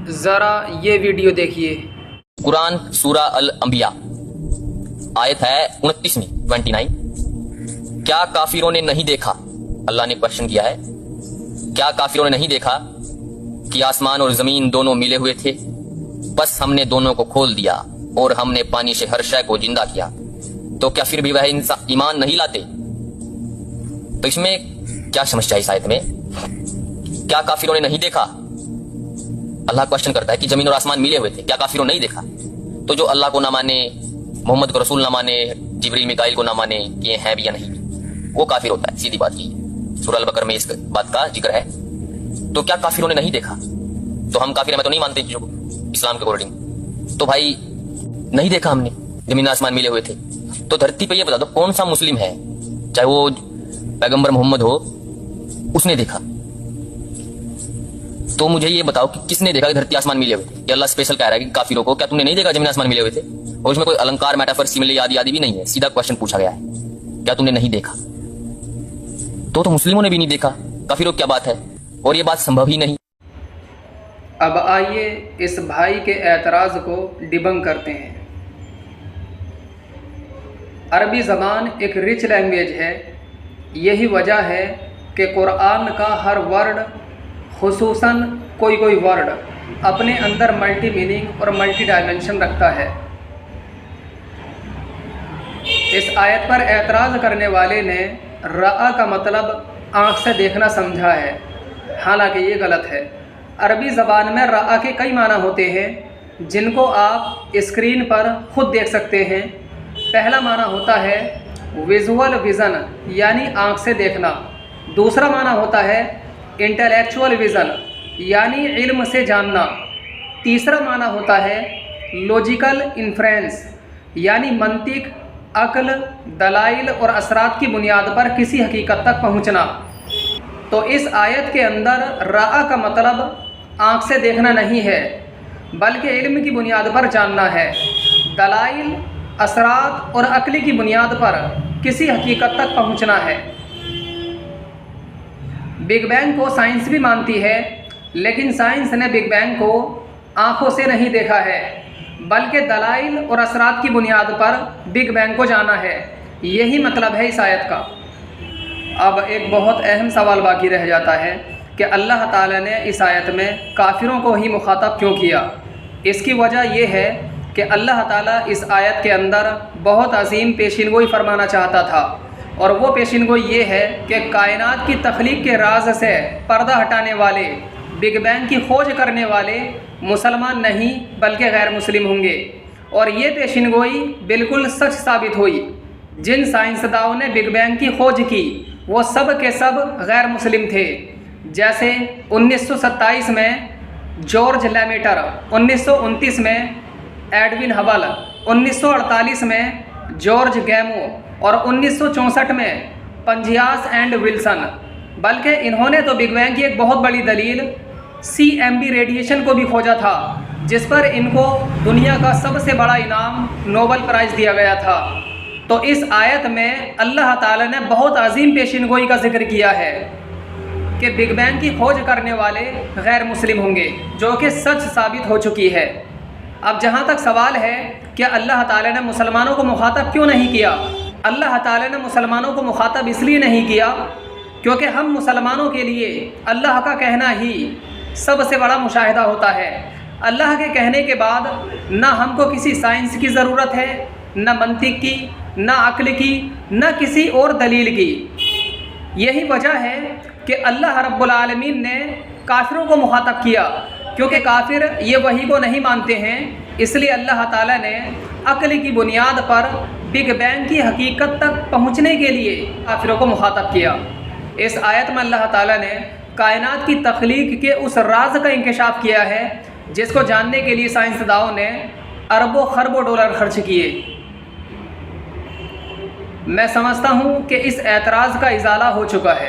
ذرا یہ ویڈیو دیکھیے۔ قرآن سورہ الانبیاء آیت ہے 29 29۔ کیا کافروں نے نہیں دیکھا، اللہ نے کوشچن کیا ہے، کیا کافروں نے نہیں دیکھا کہ آسمان اور زمین دونوں ملے ہوئے تھے، بس ہم نے دونوں کو کھول دیا اور ہم نے پانی سے ہر شے کو زندہ کیا، تو کیا پھر بھی وہ ایمان نہیں لاتے؟ تو اس میں کیا سمجھا اس آیت میں؟ کیا کافروں نے نہیں دیکھا؟ اللہ کوشچن کرتا ہے کہ زمین اور آسمان ملے ہوئے تھے، کیا کافروں نے نہیں دیکھا؟ تو جو اللہ کو نہ مانے، محمد کو رسول نہ مانے، جبریل میکائیل کو نہ مانے کہ یہ ہیں بھی یا نہیں، وہ کافر ہوتا ہے، سیدھی بات کی۔ سورہ البقرہ میں اس بات کا ذکر ہے۔ تو کیا کافروں نے نہیں دیکھا؟ تو ہم کافر ہیں، میں تو نہیں مانتے جو اسلام کے اکارڈنگ۔ تو بھائی نہیں دیکھا ہم نے، زمین آسمان ملے ہوئے تھے، تو دھرتی پہ یہ بتا دو کون سا مسلم ہے، چاہے وہ پیغمبر محمد ہو، اس نے دیکھا؟ تو مجھے یہ بتاؤ کہ کس نے دیکھا کہ دھرتی آسمان ملے ہوئے تھے؟ یہ اللہ اسپیشل کہہ رہا ہے کہ کافروں کو کیا تم نے نہیں دیکھا زمین آسمان ملے ہوئے تھے؟ اور اس میں کوئی النکار، میٹافر، سیملے، یادی بھی نہیں ہے، سیدھا کوشچن پوچھا گیا ہے، کیا تم نے نہیں دیکھا؟ تو مسلموں نے بھی نہیں دیکھا، کافروں کیا بات ہے، اور یہ بات سمبھو ہی نہیں۔ اب آئیے اس بھائی کے اعتراض کو ڈیبنک کرتے ہیں۔ عربی زبان ایک رچ لینگویج ہے، یہی وجہ ہے کہ قرآن کا ہر ورڈ، خصوصاً کوئی ورڈ اپنے اندر ملٹی میننگ اور ملٹی ڈائمنشن رکھتا ہے۔ اس آیت پر اعتراض کرنے والے نے رأى کا مطلب آنکھ سے دیکھنا سمجھا ہے، حالانکہ یہ غلط ہے۔ عربی زبان میں رأى کے کئی معنی ہوتے ہیں جن کو آپ اسکرین پر خود دیکھ سکتے ہیں۔ پہلا معنی ہوتا ہے ویژول ویژن، یعنی آنکھ سے دیکھنا۔ دوسرا معنی ہوتا ہے انٹلیکچول ویژن، یعنی علم سے جاننا۔ تیسرا معنی ہوتا ہے لاجیکل انفرینس، یعنی منطق، عقل، دلائل اور اثرات کی بنیاد پر کسی حقیقت تک پہنچنا۔ تو اس آیت کے اندر رأى کا مطلب آنکھ سے دیکھنا نہیں ہے، بلکہ علم کی بنیاد پر جاننا ہے، دلائل، اثرات اور عقل کی بنیاد پر کسی حقیقت تک پہنچنا ہے۔ بگ بینگ کو سائنس بھی مانتی ہے، لیکن سائنس نے بگ بینگ کو آنکھوں سے نہیں دیکھا ہے، بلکہ دلائل اور اثرات کی بنیاد پر بگ بینگ کو جانا ہے۔ یہی مطلب ہے اس آیت کا۔ اب ایک بہت اہم سوال باقی رہ جاتا ہے کہ اللہ تعالیٰ نے اس آیت میں کافروں کو ہی مخاطب کیوں کیا؟ اس کی وجہ یہ ہے کہ اللہ تعالیٰ اس آیت کے اندر بہت عظیم پیشین گوئی فرمانا چاہتا تھا، اور وہ پیشین گوئی یہ ہے کہ کائنات کی تخلیق کے راز سے پردہ ہٹانے والے، بگ بینگ کی کھوج کرنے والے مسلمان نہیں بلکہ غیر مسلم ہوں گے۔ اور یہ پیشین گوئی بالکل سچ ثابت ہوئی۔ جن سائنسدانوں نے بگ بینگ کی کھوج کی وہ سب کے سب غیر مسلم تھے، جیسے 1927 میں جارج لیمیٹر، 1929 میں ایڈون ہبل، 1948 میں جارج گیمو اور 1964 میں پنجیاس اینڈ ولسن۔ بلکہ انہوں نے تو بگ بینگ کی ایک بہت بڑی دلیل CMB ریڈیشن کو بھی کھوجا تھا، جس پر ان کو دنیا کا سب سے بڑا انعام نوبل پرائز دیا گیا تھا۔ تو اس آیت میں اللہ تعالیٰ نے بہت عظیم پیشین گوئی کا ذکر کیا ہے کہ بگ بینگ کی کھوج کرنے والے غیر مسلم ہوں گے، جو کہ سچ ثابت ہو چکی ہے۔ اب جہاں تک سوال ہے کہ اللہ تعالیٰ نے مسلمانوں کو مخاطب کیوں نہیں کیا؟ اللہ تعالیٰ نے مسلمانوں کو مخاطب اس لیے نہیں کیا کیونکہ ہم مسلمانوں کے لیے اللہ کا کہنا ہی سب سے بڑا مشاہدہ ہوتا ہے۔ اللہ کے کہنے کے بعد نہ ہم کو کسی سائنس کی ضرورت ہے، نہ منطق کی، نہ عقل کی، نہ کسی اور دلیل کی۔ یہی وجہ ہے کہ اللہ رب العالمین نے کافروں کو مخاطب کیا، کیونکہ کافر یہ وحی کو نہیں مانتے ہیں، اس لیے اللہ تعالیٰ نے عقل کی بنیاد پر بگ بینگ کی حقیقت تک پہنچنے کے لیے کافروں کو مخاطب کیا۔ اس آیت میں اللہ تعالیٰ نے کائنات کی تخلیق کے اس راز کا انکشاف کیا ہے جس کو جاننے کے لیے سائنسدانوں نے اربوں خربوں ڈالر خرچ کیے۔ میں سمجھتا ہوں کہ اس اعتراض کا ازالہ ہو چکا ہے۔